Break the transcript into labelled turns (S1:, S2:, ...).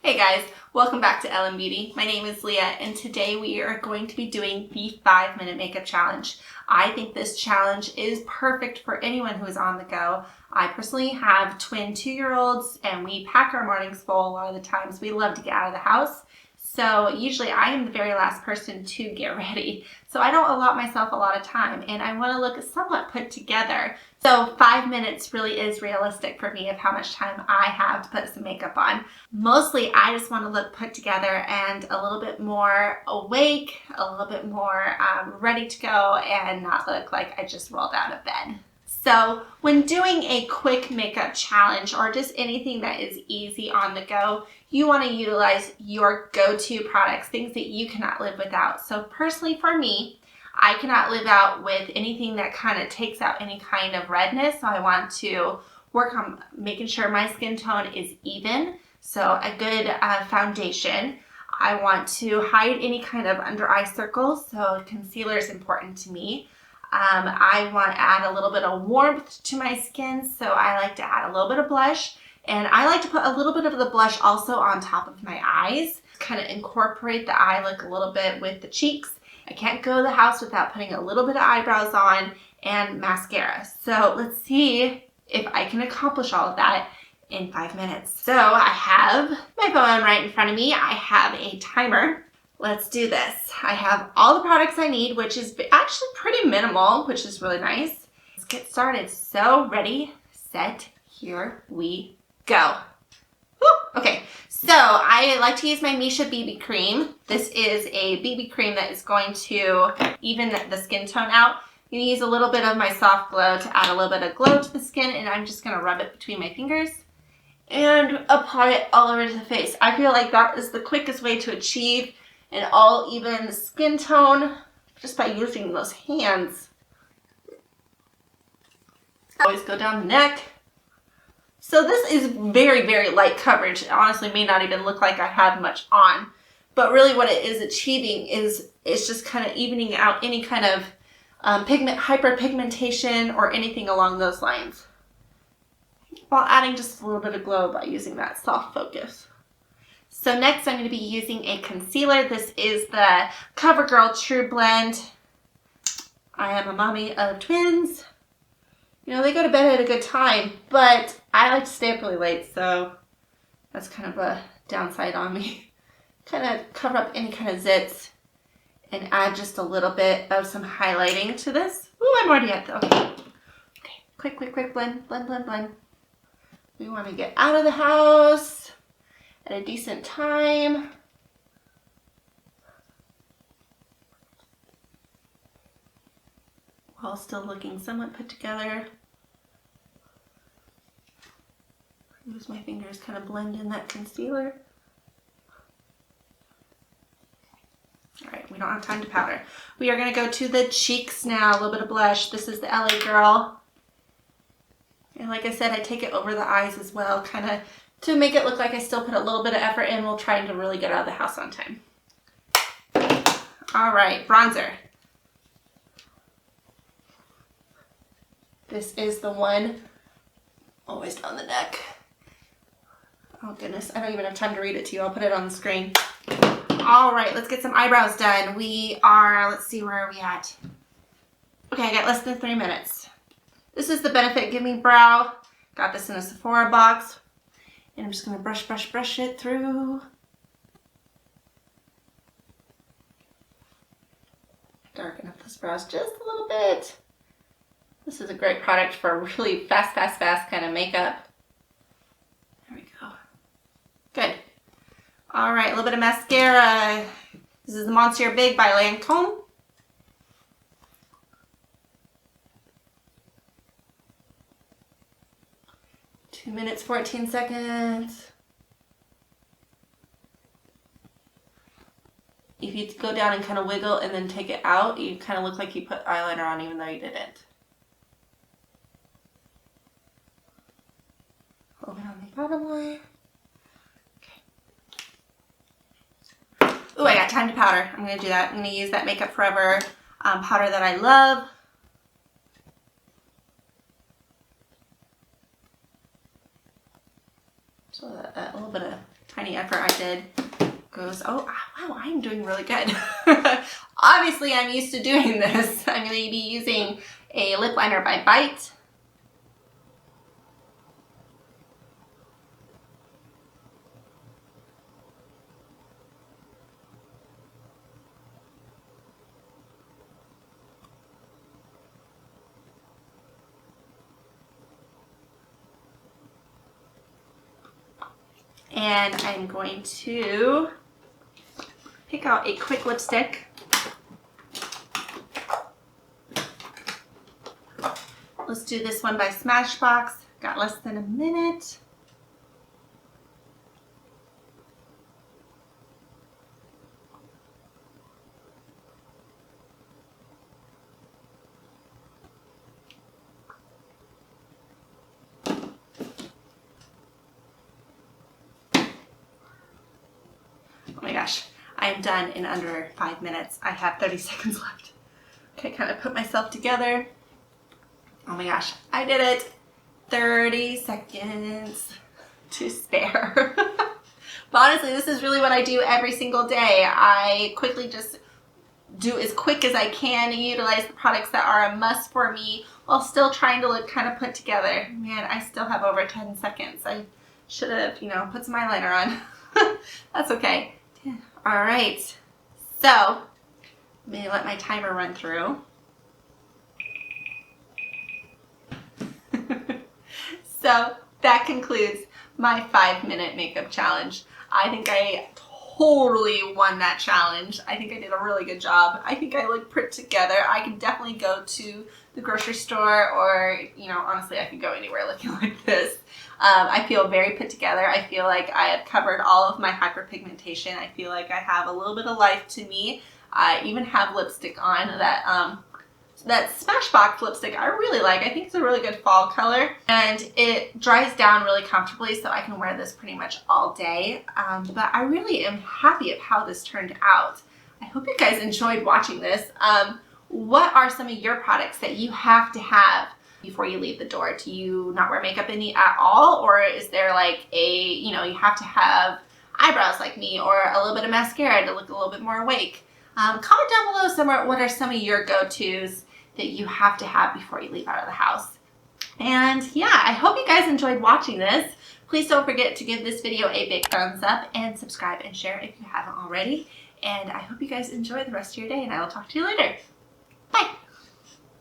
S1: Hey guys, welcome back to Ellen Beauty. My name is Leah and today we are going to be doing the 5-minute makeup challenge. I think this challenge is perfect for anyone who is on the go. I personally have twin 2-year-olds and we pack our mornings full a lot of the times. We love to get out of the house. So usually I am the very last person to get ready. So I don't allot myself a lot of time and I want to look somewhat put together. So 5 minutes really is realistic for me of how much time I have to put some makeup on. Mostly I just want to look put together and a little bit more awake, a little bit more ready to go and not look like I just rolled out of bed. So when doing a quick makeup challenge or just anything that is easy on the go, you want to utilize your go-to products, things that you cannot live without. So personally for me, I cannot live out with anything that kind of takes out any kind of redness. So I want to work on making sure my skin tone is even. So a good foundation. I want to hide any kind of under eye circles. So concealer is important to me. I want to add a little bit of warmth to my skin, so I like to add a little bit of blush, and I like to put a little bit of the blush also on top of my eyes, kind of incorporate the eye look a little bit with the cheeks. I can't go to the house without putting a little bit of eyebrows on and mascara. So let's see if I can accomplish all of that in 5 minutes. So I have my phone right in front of me. I have a timer. Let's do this. I have all the products I need, which is actually pretty minimal, which is really nice. Let's get started. So ready, set, here we go. Woo! Okay, so I like to use my Misha BB cream. This is a BB cream that is going to even the skin tone out. I'm going to use a little bit of my Soft Glow to add a little bit of glow to the skin, and I'm just going to rub it between my fingers and apply it all over the face. I feel like that is the quickest way to achieve an all even skin tone just by using those hands. Always go down the neck. So this is very, very light coverage. It honestly may not even look like I have much on, but really what it is achieving is it's just kind of evening out any kind of hyperpigmentation or anything along those lines, while adding just a little bit of glow by using that soft focus. So next I'm going to be using a concealer. This is the CoverGirl True Blend. I am a mommy of twins. You know, they go to bed at a good time, but I like to stay up really late, so that's kind of a downside on me. Kind of cover up any kind of zits and add just a little bit of some highlighting to this. Ooh, I'm already at the, okay. Okay, quick, blend, blend, blend, blend. We want to get out of the house at a decent time. While still looking somewhat put together. Use my fingers, kind of blend in that concealer. All right, we don't have time to powder. We are going to go to the cheeks now, a little bit of blush. This is the LA Girl. And like I said, I take it over the eyes as well, kind of to make it look like I still put a little bit of effort in while trying to really get out of the house on time. All right, bronzer. This is the one always down the neck. Oh goodness, I don't even have time to read it to you. I'll put it on the screen. All right, let's get some eyebrows done. We are, let's see, where are we at? Okay, I got less than 3 minutes. This is the Benefit Give Me Brow. Got this in a Sephora box. And I'm just going to brush it through. Darken up those brows just a little bit. This is a great product for really fast kind of makeup. There we go. Good. All right, a little bit of mascara. This is the Monsieur Big by Lancome. Two minutes, 14 seconds. If you go down and kind of wiggle and then take it out, you kind of look like you put eyeliner on even though you didn't. A little bit on the bottom line. Okay. Ooh, I got time to powder. I'm going to do that. I'm going to use that Makeup Forever powder that I love. So a little bit of tiny effort I did goes, oh, wow, I'm doing really good. Obviously, I'm used to doing this. I'm going to be using a lip liner by Bite. And I'm going to pick out a quick lipstick. Let's do this one by Smashbox. Got less than a minute. Oh my gosh, I am done in under 5 minutes. I have 30 seconds left. Okay, kind of put myself together. Oh my gosh, I did it. 30 seconds to spare. But honestly, this is really what I do every single day. I quickly just do as quick as I can and utilize the products that are a must for me while still trying to look kind of put together. Man, I still have over 10 seconds. I should have, put some eyeliner on. That's okay. All right, so I'm gonna let my timer run through. So that concludes my 5-minute makeup challenge. I think I totally won that challenge. I think I did a really good job. I think I look put together. I can definitely go to the grocery store or, honestly, I could go anywhere looking like this. I feel very put together. I feel like I have covered all of my hyperpigmentation. I feel like I have a little bit of life to me. I even have lipstick on that Smashbox lipstick I really like. I think it's a really good fall color and it dries down really comfortably, so I can wear this pretty much all day. But I really am happy of how this turned out. I hope you guys enjoyed watching this. What are some of your products that you have to have before you leave the door? Do you not wear makeup at all? Or is there like you have to have eyebrows like me or a little bit of mascara to look a little bit more awake? Comment down below somewhere what are some of your go-tos that you have to have before you leave out of the house. And yeah, I hope you guys enjoyed watching this. Please don't forget to give this video a big thumbs up and subscribe and share if you haven't already. And I hope you guys enjoy the rest of your day, and I will talk to you later. Bye.